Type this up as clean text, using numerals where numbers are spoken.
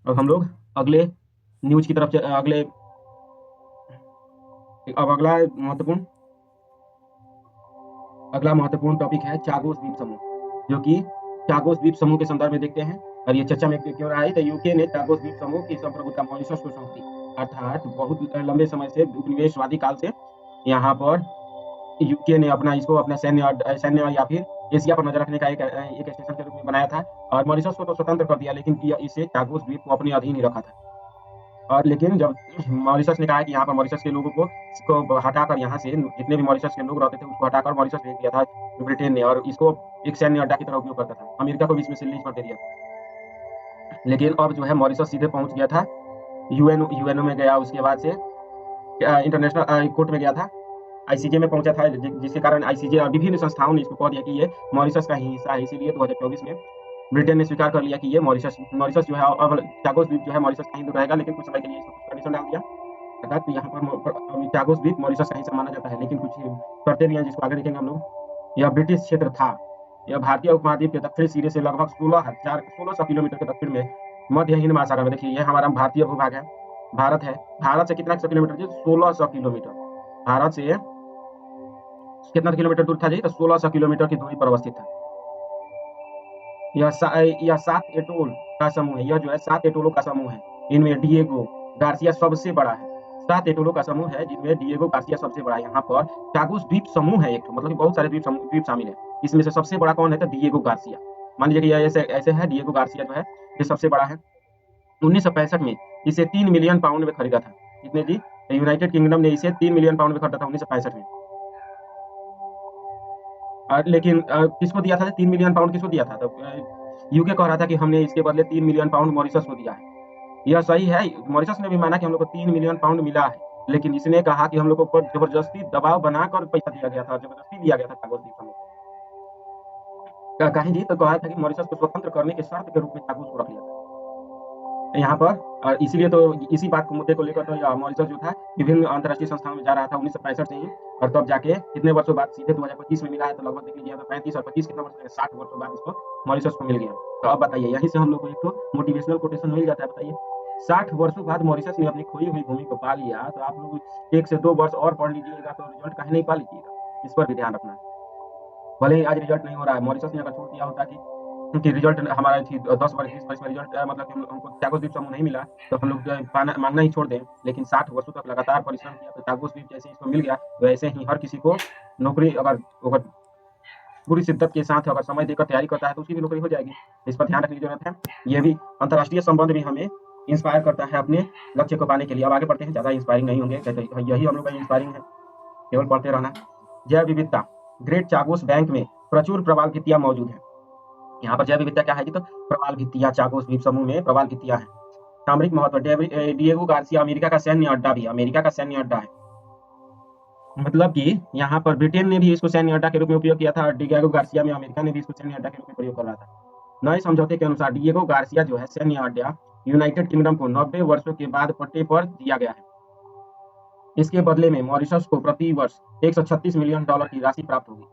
अब हम लोग अगले न्यूज की तरफ अगले अब अगला महत्वपूर्ण टॉपिक है चागोस द्वीप समूह, जो कि चागोस द्वीप समूह के संदर्भ में देखते हैं। और ये चर्चा में क्यों रहा है, तो यूके ने चागोस द्वीप समूह की संप्रभुता मॉरिशस को सौंप दी। अर्थात बहुत लंबे समय से उपनिवेशवादी काल से यहाँ पर यूके ने अपना सैन्य या फिर एशिया पर नजर रखने का एक स्टेशन के रूप में बनाया था। और मॉरिशस को तो स्वतंत्र कर दिया, लेकिन इसे चागोस द्वीप को अपने अधीन ही रखा था। और लेकिन जब मॉरिशस ने कहा कि यहाँ पर मॉरिशस के लोगों को हटाकर, यहाँ से जितने भी मॉरिशस के लोग रहते थे उसको हटाकर मॉरिशस भेज दिया था ब्रिटेन ने, और इसको एक सैन्य अड्डा की तरह उपयोग करता था। अमेरिका को भी इसमें से लीज पर दे दिया। लेकिन अब जो है मॉरिशस सीधे पहुंच गया था यूएनओ में गया, उसके बाद से इंटरनेशनल कोर्ट में गया था, आईसीजे में पहुंचा था, जिसके कारण आईसीजे और विभिन्न संस्थाओं ने इसको कह दिया कि ये मॉरिशस का ही हिस्सा है। इसीलिए 2024 में ब्रिटेन ने स्वीकार कर लिया कि ये मॉरिशस जो है, अब चागोस द्वीप जो है मॉरिशस का ही रहेगा, लेकिन कुछ समय के लिए इसको कुछ कंडीशन डाल दिया। अर्थात यहाँ पर चागोस द्वीप मॉरिशस का हिस्सा माना जाता है, लेकिन कुछ शर्तें भी हैं जिसको आगे देखेंगे हम लोग। यह ब्रिटिश क्षेत्र था। यह भारतीय उपमहाद्वीप के दक्षिणी सिरे से लगभग 1600 किलोमीटर के दक्षिण में मध्य हिंद महासागर में, देखिए ये हमारा भारतीय भूभाग है, भारत है। भारत से कितना किलोमीटर जी? 1600 किलोमीटर। भारत से कितना किलोमीटर दूर था जी? तो 1600 किलोमीटर की दूरी पर अवस्थित था। यह 7 एटोल का समूह है। यह जो है 7 एटोलों का समूह है। इनमें डिएगो गार्सिया सबसे बड़ा है। 7 एटोलों का समूह है जिनमें डिएगो गार्सिया सबसे बड़ा है। यहाँ पर चागोस द्वीप समूह है एक, मतलब कि बहुत सारे द्वीप शामिल है। इसमें से सबसे बड़ा कौन है? तो डिएगो गार्सिया। मान लीजिए कि यह ऐसे है, डिएगो गार्सिया जो है ये सबसे बड़ा है। 1965 में इसे 3 मिलियन पाउंड में खरीदा था। कितने जी? यूनाइटेड किंगडम ने इसे 3 मिलियन पाउंड में खरीदा था 1965 में। लेकिन किसको दिया था? 3 मिलियन पाउंड किसको दिया था? तो यूके कह रहा था कि हमने इसके बदले 3 मिलियन पाउंड मॉरिशस को दिया है। यह सही है, मॉरिशस ने भी माना कि हम लोग को 3 मिलियन पाउंड मिला है, लेकिन इसने कहा कि हम लोग को जबरदस्ती दबाव बनाकर पैसा दिया गया था, जबरदस्ती दिया गया था चागोस द्वीप समूह को। कहीं जी तो कहा था कि मॉरिशस को स्वतंत्र करने के शर्त के रूप में चागोस को रख लिया था यहाँ पर। और इसलिए तो इसी बात को मुद्दे को लेकर तो मॉरिशस जो था विभिन्न अंतर्राष्ट्रीय संस्थाओं में जा रहा था 1965 से ही। और तब जाके कितने वर्षों बाद सीधे 2025 में मिला है, तो लगभग देख लीजिए 35 और 25 कितना वर्ष, 60 वर्षों बाद इसको मॉरिशस को मिल गया। तो अब बताइए, यहीं से हम लोग को एक तो मोटिवेशनल कोटेशन मिल जाता है। बताइए 60 वर्षों बाद मॉरिशस ने अपनी खोई हुई भूमि को पा लिया, तो आप लोग 1 से 2 वर्ष और पढ़ लीजिएगा तो रिजल्ट कहीं नहीं पा लीजिएगा। इस पर भी ध्यान रखना है। भले ही आज रिजल्ट नहीं हो रहा है, मॉरिशस ने अगर छोड़ दिया होता कि रिजल्ट हमारा 10 वर्ष 20 वर्ष में रिजल्ट मतलब कि हमको चागोस द्वीप समूह नहीं मिला, तो हम लोग मांगना ही छोड़ दें। लेकिन 60 वर्षों तक लगातार परिश्रम किया, तो चागोस द्वीप जैसे इसको मिल गया, वैसे ही हर किसी को नौकरी अगर पूरी शिद्दत के साथ अगर समय देकर तैयारी करता है तो उसकी भी नौकरी हो जाएगी। इस पर ध्यान रखने की जरूरत है। यह भी अंतर्राष्ट्रीय संबंध भी हमें इंस्पायर करता है अपने लक्ष्य को पाने के लिए। अब आगे बढ़ते हैं, ज्यादा इंस्पायरिंग नहीं होंगे, यही हम लोग का इंस्पायरिंग है, केवल पढ़ते रहना। जैव विविधता, ग्रेट चागोस बैंक में प्रचुर प्रवाल भित्तियां मौजूद है। यहाँ पर जैव विविधता क्या है? तो प्रवाल भित्तियां, चागोस द्वीप समूह में प्रवाल भित्तियां हैं। सामरिक महत्व, डिएगो गार्सिया अमेरिका का सैन्य अड्डा भी, अमेरिका का सैन्य अड्डा है। मतलब कि यहाँ पर ब्रिटेन ने भी इसको सैन्य अड्डा के रूप में उपयोग किया था, और डिएगो गार्सिया में अमेरिका ने भी इसको सैन्य अड्डा के रूप में प्रयोग कर रहा था। नए समझौते के अनुसार डिएगो गार्सिया जो है सैन्य अड्डा यूनाइटेड किंगडम को 90 वर्षों के बाद पट्टे पर दिया गया है। इसके बदले में मॉरिशस को प्रति वर्ष $136 मिलियन की राशि प्राप्त होगी।